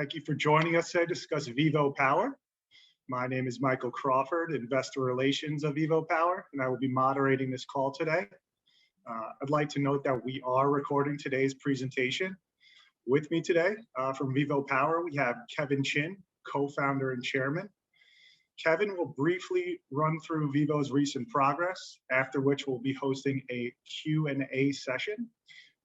Thank you for joining us today to discuss VivoPower. My name is Michael Crawford, Investor Relations of VivoPower, and I will be moderating this call today. I'd like to note that we are recording today's presentation. With me today from VivoPower, we have Kevin Chin, co-founder and chairman. Kevin will briefly run through Vivo's recent progress, after which we'll be hosting a Q&A session.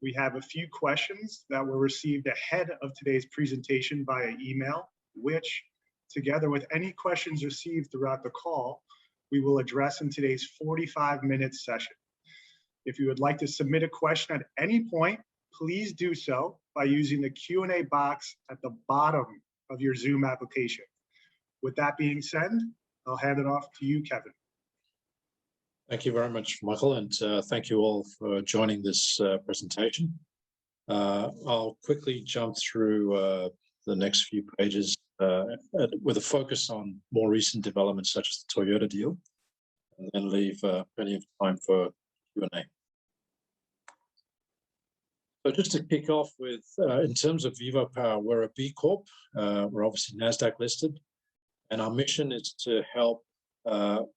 We have a few questions that were received ahead of today's presentation via email, which, together with any questions received throughout the call, we will address in today's 45-minute session. If you would like to submit a question at any point, please do so by using the Q&A box at the bottom of your Zoom application. With that being said, I'll hand it off to you, Kevin. Thank you very much, Michael, and thank you all for joining this presentation. I'll quickly jump through the next few pages with a focus on more recent developments such as the Toyota deal, and then leave plenty of time for Q&A. So just to kick off with, in terms of VivoPower, we're a B Corp. We're obviously NASDAQ listed, and our mission is to help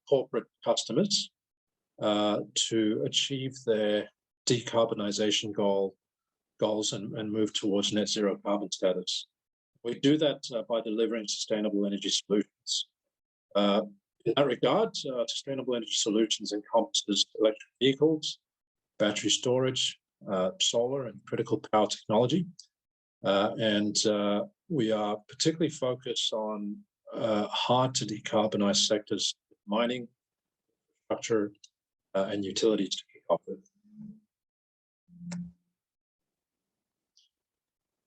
corporate customers to achieve their decarbonisation goals and move towards net zero carbon status. We do that by delivering sustainable energy solutions. In that regard, sustainable energy solutions encompasses electric vehicles, battery storage, solar and critical power technology. We are particularly focused on hard to decarbonize sectors, mining, infrastructure, and utilities to kick off with.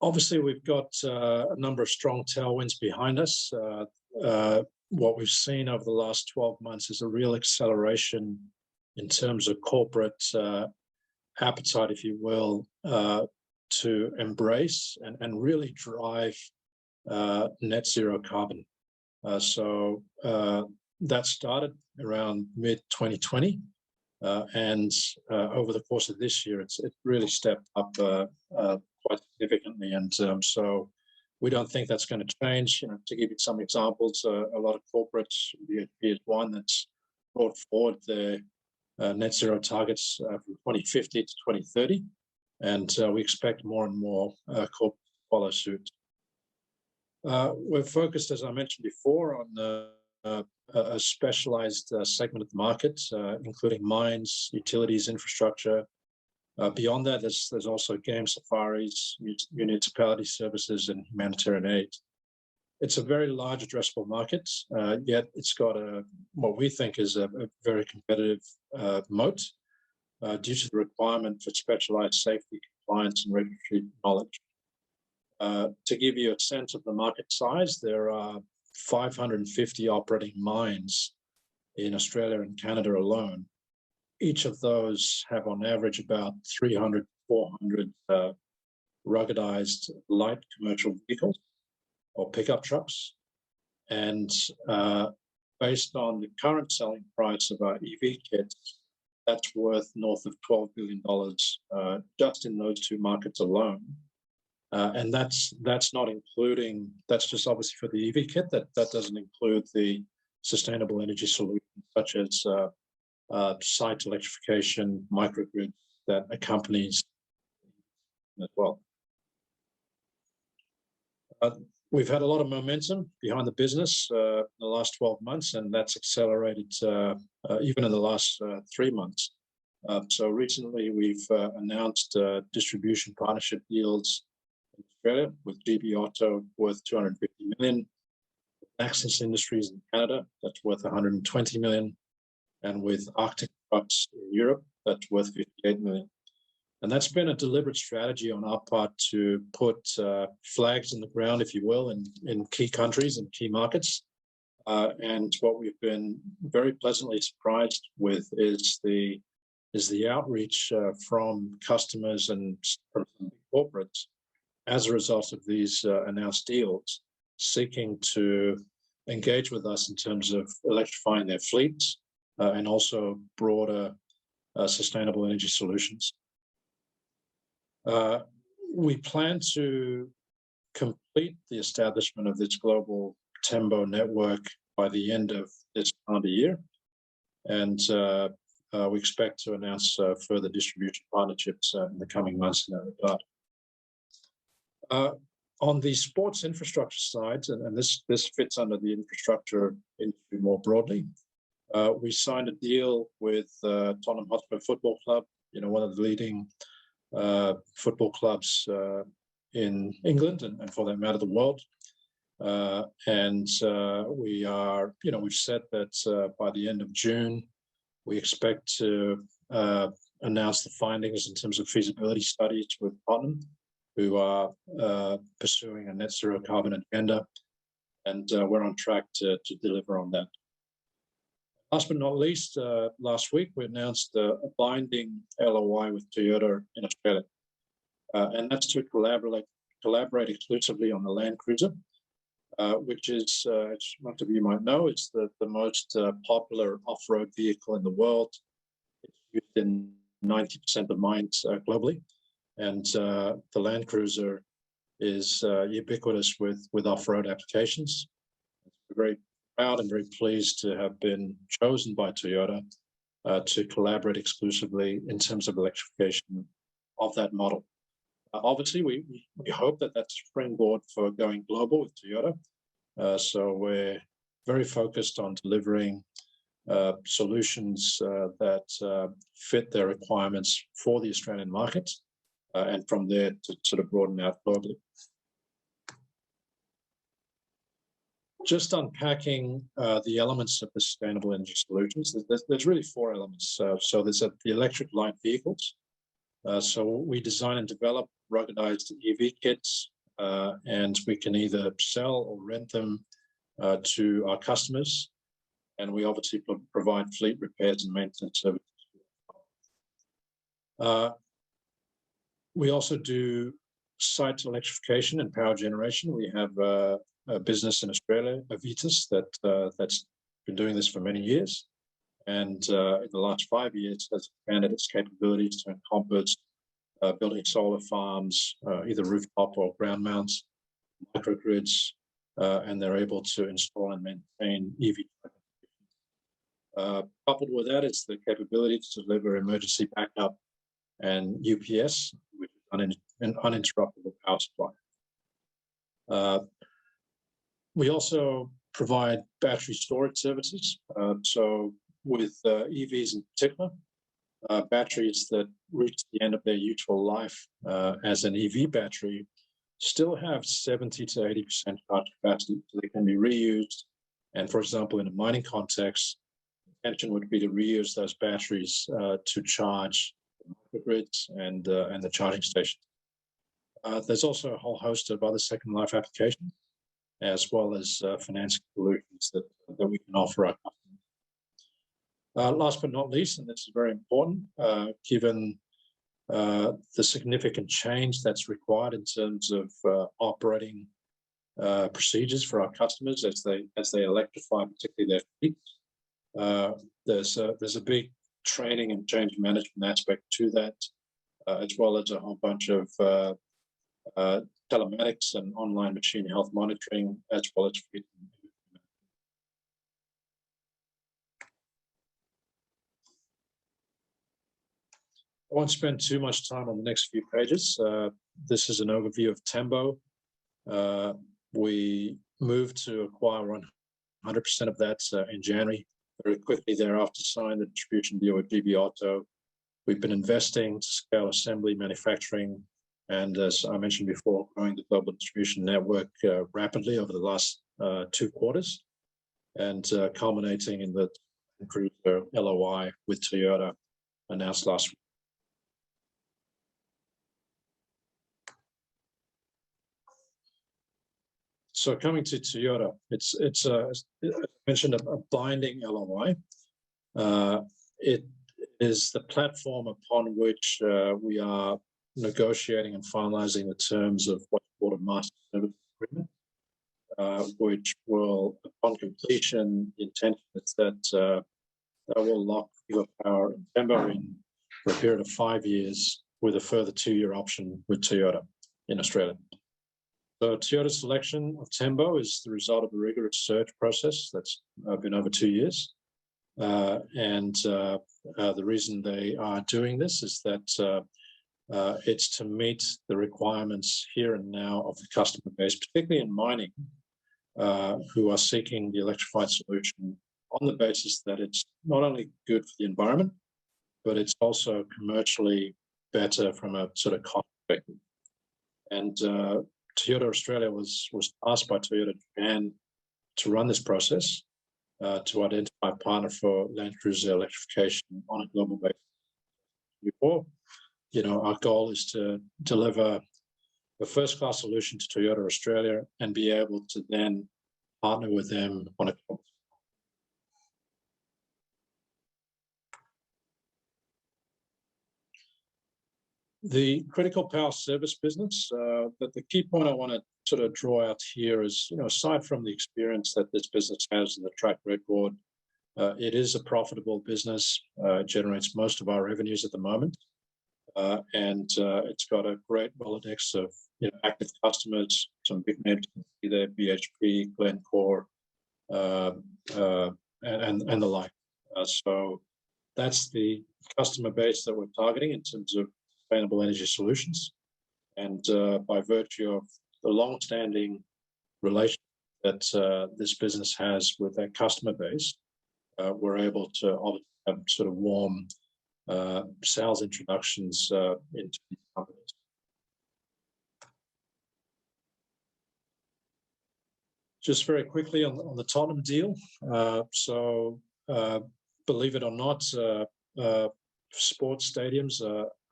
Obviously, we've got a number of strong tailwinds behind us. What we've seen over the last 12 months is a real acceleration in terms of corporate appetite, if you will, to embrace and really drive net zero carbon. That started around mid-2020. And over the course of this year, it's really stepped up quite significantly. And so we don't think that's going to change. You know, to give you some examples, a lot of corporates, VHP is one that's brought forward their net zero targets from 2050 to 2030. And we expect more and more corporates to follow suit. We're focused, as I mentioned before, on a specialized segment of the market, including mines, utilities, infrastructure. Beyond that, there's also game safaris, municipality services, and humanitarian aid. It's a very large addressable market, yet it's got what we think is a very competitive moat due to the requirement for specialized safety, compliance, and regulatory knowledge. To give you a sense of the market size, there are 550 operating mines in Australia and Canada alone. Each of those have on average about 300, 400 ruggedized light commercial vehicles or pickup trucks. And based on the current selling price of our EV kits, that's worth north of $12 billion just in those two markets alone. And that's not including, that's just obviously for the EV kit, that doesn't include the sustainable energy solutions such as site electrification, microgrids that accompanies as well. We've had a lot of momentum behind the business in the last 12 months, and that's accelerated even in the last 3 months. So recently we've announced distribution partnership deals in Australia with GB Auto worth $250 million, Access Industries in Canada that's worth $120 million, and with Arctic Trucks in Europe that's worth $58 million. And that's been a deliberate strategy on our part to put flags in the ground, if you will, in key countries and key markets. And what we've been very pleasantly surprised with is the outreach from customers and from corporates as a result of these announced deals, seeking to engage with us in terms of electrifying their fleets and also broader sustainable energy solutions. We plan to complete the establishment of this global Tembo network by the end of this calendar year. And we expect to announce further distribution partnerships in the coming months in that regard. On the sports infrastructure side, and this fits under the infrastructure industry more broadly, we signed a deal with Tottenham Hotspur Football Club, one of the leading football clubs in England and for that matter, the world. We are, we've said that by the end of June, we expect to announce the findings in terms of feasibility studies with Tottenham, who are pursuing a net zero carbon agenda, and we're on track to deliver on that. Last but not least, last week we announced a binding LOI with Toyota in Australia, and that's to collaborate exclusively on the Land Cruiser, which is, as most of you might know, it's the most popular off-road vehicle in the world. It's used in 90% of mines globally, and the Land Cruiser is ubiquitous with off-road applications. We're very proud and very pleased to have been chosen by Toyota to collaborate exclusively in terms of electrification of that model. Obviously, we hope that that's a springboard for going global with Toyota. So we're very focused on delivering solutions that fit their requirements for the Australian market, and from there to sort of broaden out globally. Just unpacking the elements of the sustainable energy solutions, there's really four elements. So there's the electric light vehicles. So we design and develop ruggedized EV kits, and we can either sell or rent them to our customers. And we obviously provide fleet repairs and maintenance services. We also do site electrification and power generation. We have a business in Australia, Avitas, that's been doing this for many years. And in the last 5 years has expanded its capabilities to encompass building solar farms, either rooftop or ground mounts, microgrids, and they're able to install and maintain EV. Coupled with that is the capability to deliver emergency backup and UPS, which is an uninterruptible power supply. We also provide battery storage services. So with EVs in particular, batteries that reach the end of their useful life as an EV battery still have 70 to 80% charge capacity, so they can be reused. And for example, in a mining context, the intention would be to reuse those batteries to charge the grids and the charging stations. There's also a whole host of other second life applications, as well as financing solutions that we can offer our customers. Last but not least, and this is very important, given the significant change that's required in terms of operating procedures for our customers as they electrify, particularly their fleets. There's a big training and change management aspect to that, as well as a whole bunch of telematics and online machine health monitoring, as well as fleet. I won't spend too much time on the next few pages. This is an overview of Tembo. We moved to acquire 100% of that in January. Very quickly thereafter, signed the distribution deal with GB Auto. We've been investing to scale assembly, manufacturing, and as I mentioned before, growing the global distribution network rapidly over the last 2 quarters, and culminating in the Cruiser LOI with Toyota announced last week. So coming to Toyota, it's as I mentioned, a binding LOI. It is the platform upon which we are negotiating and finalizing the terms of what's called a master service agreement, which will, upon completion, the intention is that will lock VivoPower and Tembo in for a period of 5 years with a further 2-year option with Toyota in Australia. So Toyota's selection of Tembo is the result of a rigorous search process that's been over 2 years. The reason they are doing this is that it's to meet the requirements here and now of the customer base, particularly in mining, who are seeking the electrified solution on the basis that it's not only good for the environment, but it's also commercially better from a sort of cost perspective. And Toyota Australia was asked by Toyota Japan to run this process to identify a partner for Land Cruiser electrification on a global basis. Before, our goal is to deliver a first-class solution to Toyota Australia and be able to then partner with them on a global. The critical power service business, but the key point I want to sort of draw out here is, aside from the experience that this business has and the track record, it is a profitable business, generates most of our revenues at the moment, and it's got a great Rolodex of active customers, some big names there, BHP, Glencore, and the like. So that's the customer base that we're targeting in terms of sustainable energy solutions. And by virtue of the long-standing relationship that this business has with their customer base, we're able to have sort of warm sales introductions into these companies. Just very quickly on the Tottenham deal. Believe it or not, sports stadiums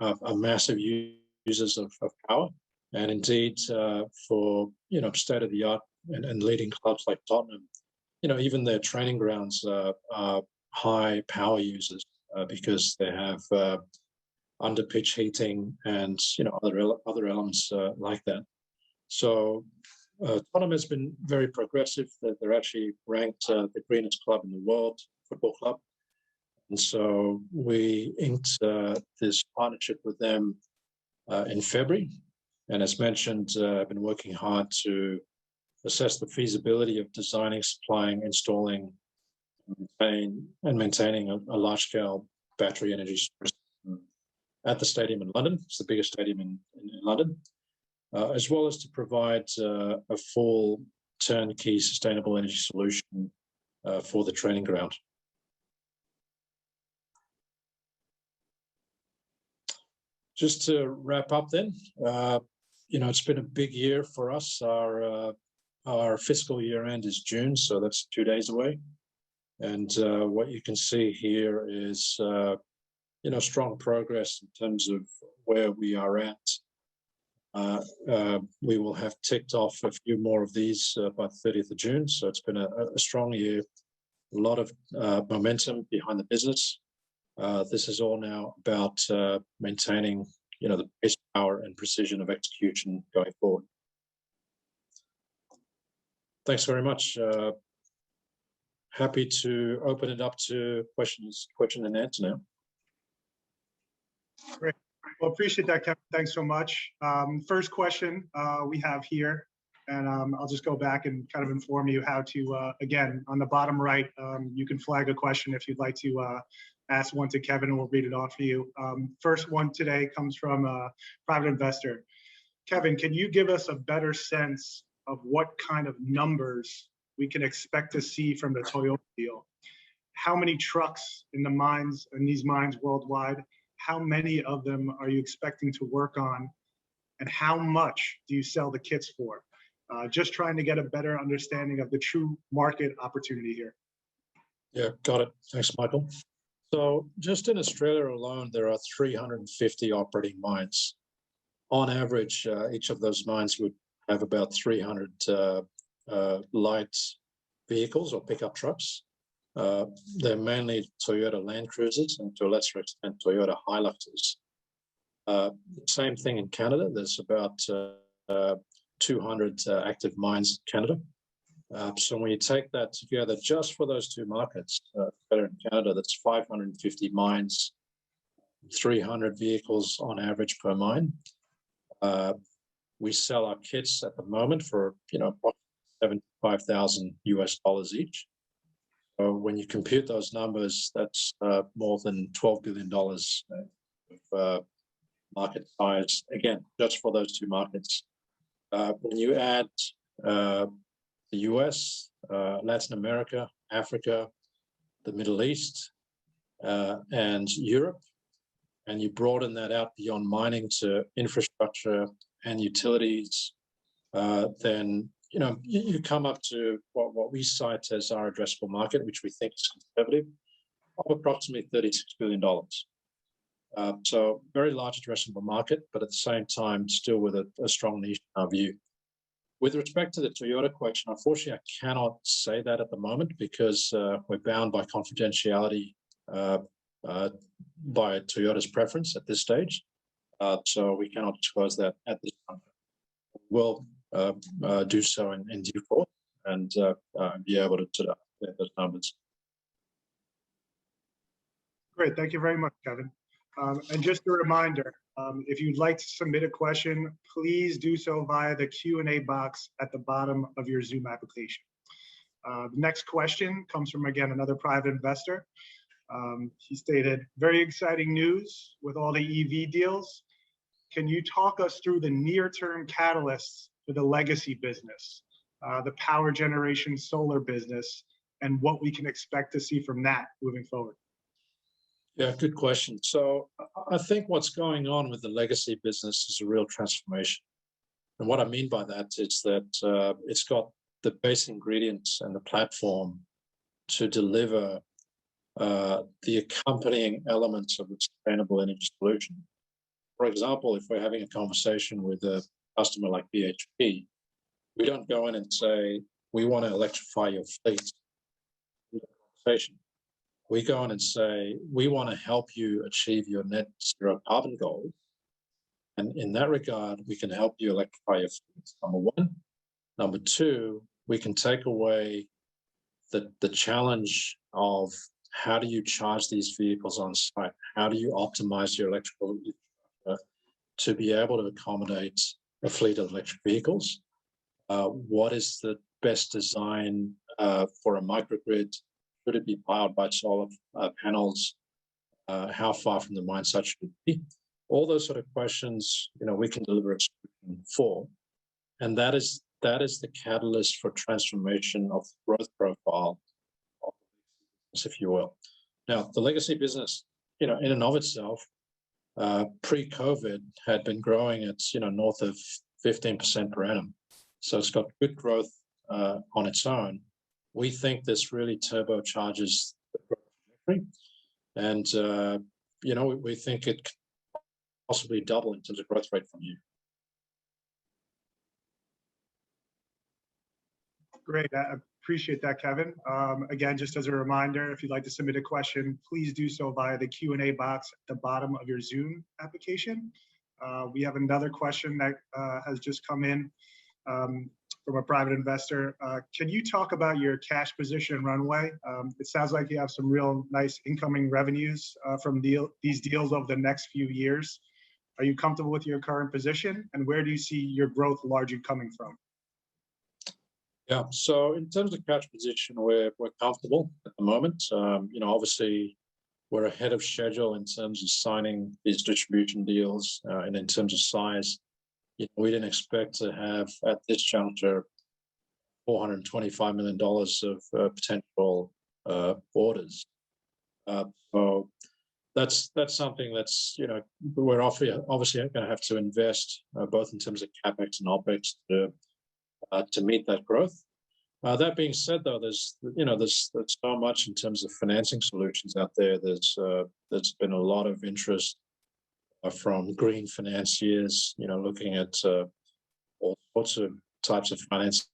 are massive users of power, and indeed for state-of-the-art and leading clubs like Tottenham, even their training grounds are high power users because they have under pitch heating and other elements like that. So Tottenham has been very progressive. They're actually ranked the greenest club in the world, football club. And so we inked this partnership with them in February. And as mentioned, I've been working hard to assess the feasibility of designing, supplying, installing, and maintaining a large-scale battery energy storage system at the stadium in London. It's the biggest stadium in London, as well as to provide a full turnkey sustainable energy solution for the training ground. Just to wrap up then, it's been a big year for us. Our fiscal year end is June, so that's 2 days away. And what you can see here is, strong progress in terms of where we are at. We will have ticked off a few more of these by the 30th of June. So it's been a strong year, a lot of momentum behind the business. This is all now about maintaining, the pace, power, and precision of execution going forward. Thanks very much. Happy to open it up to question and answer now. Great. Well, appreciate that, Kevin. Thanks so much. First question we have here, and I'll just go back and kind of inform you how to, again, on the bottom right, you can flag a question if you'd like to ask one to Kevin, and we'll read it off for you. First one today comes from a private investor. Kevin, can you give us a better sense of what kind of numbers we can expect to see from the Toyota deal? How many trucks in these mines worldwide? How many of them are you expecting to work on? And how much do you sell the kits for? Just trying to get a better understanding of the true market opportunity here. Yeah, got it. Thanks, Michael. So just in Australia alone, there are 350 operating mines. On average, each of those mines would have about 300 light vehicles or pickup trucks. They're mainly Toyota Land Cruisers and to a lesser extent Toyota Hiluxes. Same thing in Canada. There's about 200 active mines in Canada. So when you take that together, just for those two markets, in Canada, that's 550 mines, 300 vehicles on average per mine. We sell our kits at the moment for, $75,000 each. So when you compute those numbers, that's more than $12 billion of market size, again, just for those two markets. When you add the US, Latin America, Africa, the Middle East, and Europe, and you broaden that out beyond mining to infrastructure and utilities, then you come up to what we cite as our addressable market, which we think is conservative, of approximately $36 billion. So very large addressable market, but at the same time, still with a strong niche in our view. With respect to the Toyota question, unfortunately, I cannot say that at the moment because we're bound by confidentiality by Toyota's preference at this stage. So we cannot disclose that at this time. We'll do so in due course and be able to get those numbers. Great, thank you very much, Kevin. And just a reminder, if you'd like to submit a question, please do so via the Q&A box at the bottom of your Zoom application. The next question comes from, again, another private investor. He stated, very exciting news with all the EV deals. Can you talk us through the near-term catalysts for the legacy business, the power generation solar business, and what we can expect to see from that moving forward? Yeah, good question. So I think what's going on with the legacy business is a real transformation. And what I mean by that is that it's got the base ingredients and the platform to deliver the accompanying elements of a sustainable energy solution. For example, if we're having a conversation with a customer like BHP, we don't go in and say, we want to electrify your fleet. We go in and say, we want to help you achieve your net zero carbon goals. And in that regard, we can help you electrify your fleet, number one. Number two, we can take away the challenge of how do you charge these vehicles on site? How do you optimize your electrical infrastructure to be able to accommodate a fleet of electric vehicles? What is the best design for a microgrid? Should it be powered by solar panels? How far from the mine site should it be? All those sort of questions, we can deliver a solution for, and that is the catalyst for transformation of the growth profile of the business, if you will. Now, the legacy business, in and of itself, pre-COVID had been growing at north of 15% per annum, so it's got good growth on its own. We think this really turbocharges the growth trajectory, and we think it can possibly double in terms of growth rate from here. Great, I appreciate that, Kevin. Again, just as a reminder, if you'd like to submit a question, please do so via the Q&A box at the bottom of your Zoom application. We have another question that has just come in from a private investor. Can you talk about your cash position and runway? It sounds like you have some real nice incoming revenues from these deals over the next few years. Are you comfortable with your current position, and where do you see your growth largely coming from? Yeah, so in terms of cash position, we're comfortable at the moment. Obviously, we're ahead of schedule in terms of signing these distribution deals, and in terms of size, we didn't expect to have at this juncture $425 million of potential orders. So that's something that's we're obviously going to have to invest both in terms of capex and opex to meet that growth. That being said, though, there's so much in terms of financing solutions out there. There's been a lot of interest from green financiers, looking at all sorts of types of financing,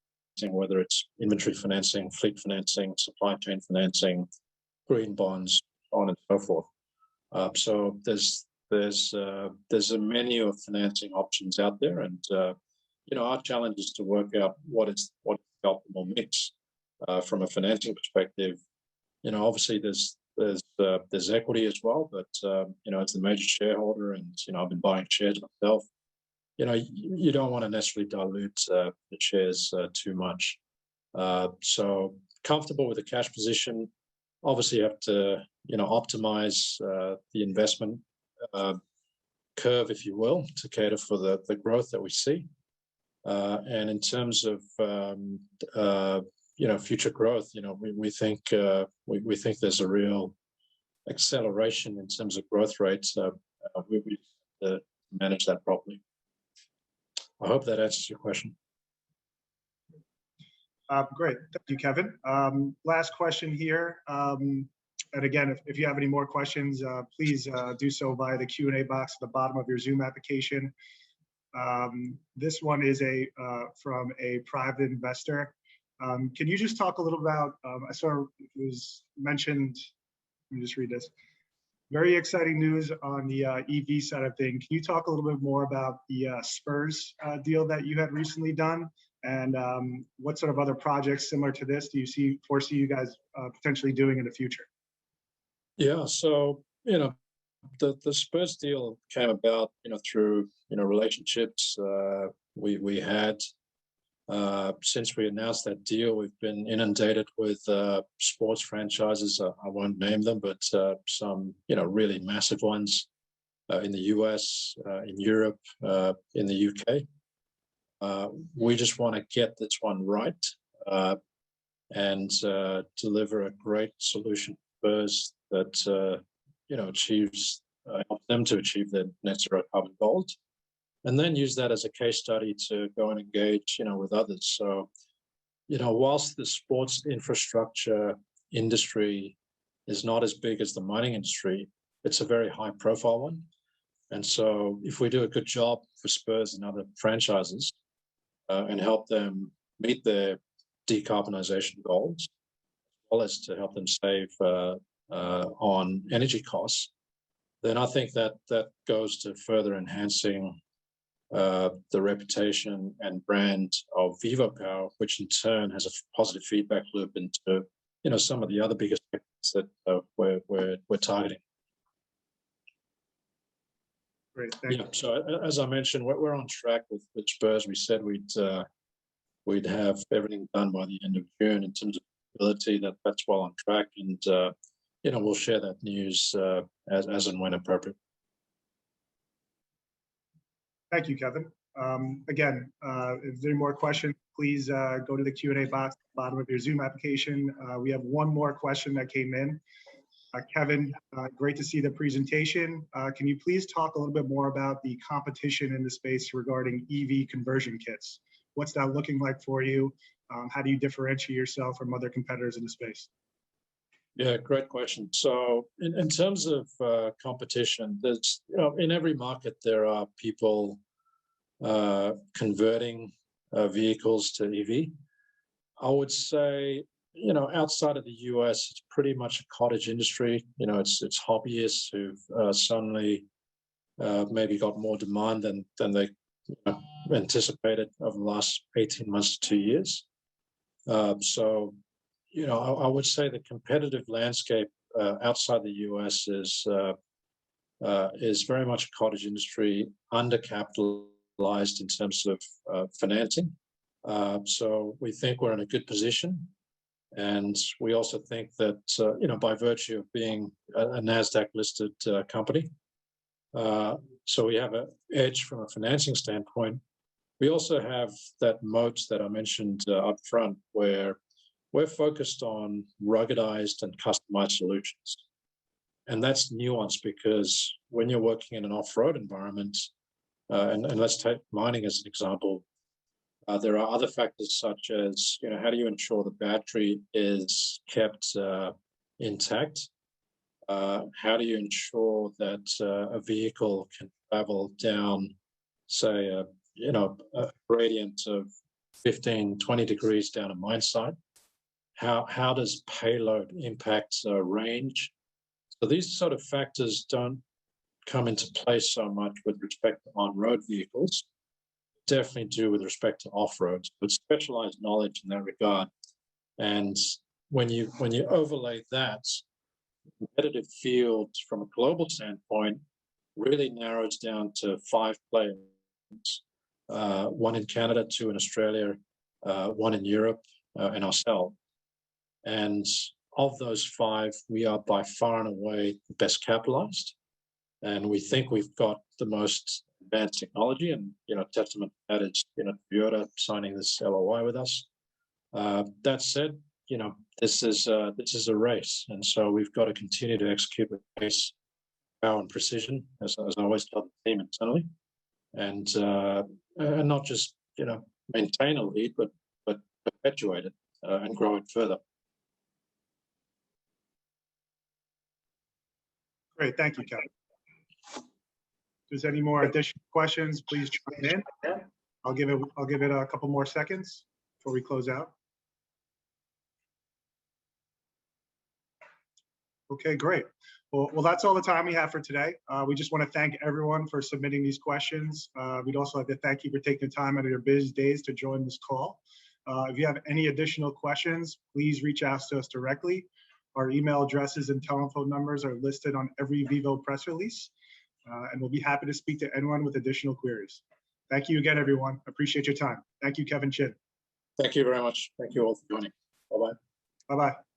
whether it's inventory financing, fleet financing, supply chain financing, green bonds, on and so forth. So there's a menu of financing options out there, and our challenge is to work out what is the optimal mix from a financing perspective. Obviously there's equity as well, but as the major shareholder, and I've been buying shares myself, you don't want to necessarily dilute the shares too much. So comfortable with the cash position. Obviously, you have to, optimize the investment curve, if you will, to cater for the growth that we see. And in terms of future growth, we think we think there's a real acceleration in terms of growth rates. We manage that properly. I hope that answers your question. Great, thank you, Kevin. Last question here. And again, if you have any more questions, please do so via the Q&A box at the bottom of your Zoom application. This one is from a private investor. Can you just talk a little about, I saw it was mentioned, let me just read this. Very exciting news on the EV side of things. Can you talk a little bit more about the Spurs deal that you had recently done? And what sort of other projects similar to this do you foresee you guys potentially doing in the future? Yeah, so the Spurs deal came about through relationships we had. Since we announced that deal, we've been inundated with sports franchises. I won't name them, but some really massive ones in the US, in Europe, in the UK. We just want to get this one right and deliver a great solution for Spurs that achieves help them to achieve their net zero carbon goals, and then use that as a case study to go and engage with others. So whilst the sports infrastructure industry is not as big as the mining industry, it's a very high profile one. And so if we do a good job for Spurs and other franchises and help them meet their decarbonisation goals, as well as to help them save on energy costs, then I think that goes to further enhancing the reputation and brand of VivoPower, which in turn has a positive feedback loop into some of the other biggest sectors that we're targeting. Great, thank you. So as I mentioned, we're on track with Spurs. We said we'd have everything done by the end of June in terms of ability. That's well on track, and we'll share that news as and when appropriate. Thank you, Kevin. Again, if there are any more questions, please go to the Q&A box at the bottom of your Zoom application. We have one more question that came in. Kevin, great to see the presentation. Can you please talk a little bit more about the competition in the space regarding EV conversion kits? What's that looking like for you? How do you differentiate yourself from other competitors in the space? Yeah, great question. So in terms of competition, there's in every market there are people converting vehicles to EV. I would say outside of the US, it's pretty much a cottage industry. It's hobbyists who've suddenly maybe got more demand than they anticipated over the last 18 months to 2 years. So I would say the competitive landscape outside the US is very much a cottage industry, undercapitalized in terms of financing. So we think we're in a good position. And we also think that, by virtue of being a NASDAQ listed company, so we have an edge from a financing standpoint. We also have that moat that I mentioned up front, where we're focused on ruggedized and customized solutions. And that's nuanced because when you're working in an off-road environment, and let's take mining as an example, there are other factors such as, how do you ensure the battery is kept intact? How do you ensure that a vehicle can travel down, say, a gradient of 15, 20 degrees down a mine site? How does payload impact range? So these sort of factors don't come into play so much with respect to on-road vehicles. Definitely do with respect to off-road, but specialized knowledge in that regard. And when you overlay that, the competitive field from a global standpoint really narrows down to 5 players. one in Canada, 2 in Australia, 1 in Europe, and ourselves. And of those 5, we are by far and away the best capitalized. And we think we've got the most advanced technology, and, testament to that is, Toyota signing this LOI with us. That said, this is a race. And so we've got to continue to execute with pace, power, and precision, as I always tell the team internally. And not just, maintain a lead, but perpetuate it and grow it further. Great, thank you, Kevin. If there's any more additional questions, please chime in. I'll give it a couple more seconds before we close out. Okay, great. Well, that's all the time we have for today. We just want to thank everyone for submitting these questions. We'd also like to thank you for taking the time out of your busy days to join this call. If you have any additional questions, please reach out to us directly. Our email addresses and telephone numbers are listed on every Vivo press release, and we'll be happy to speak to anyone with additional queries. Thank you again, everyone. Appreciate your time. Thank you, Kevin Chin. Thank you very much. Thank you all for joining. Bye-bye. Bye-bye.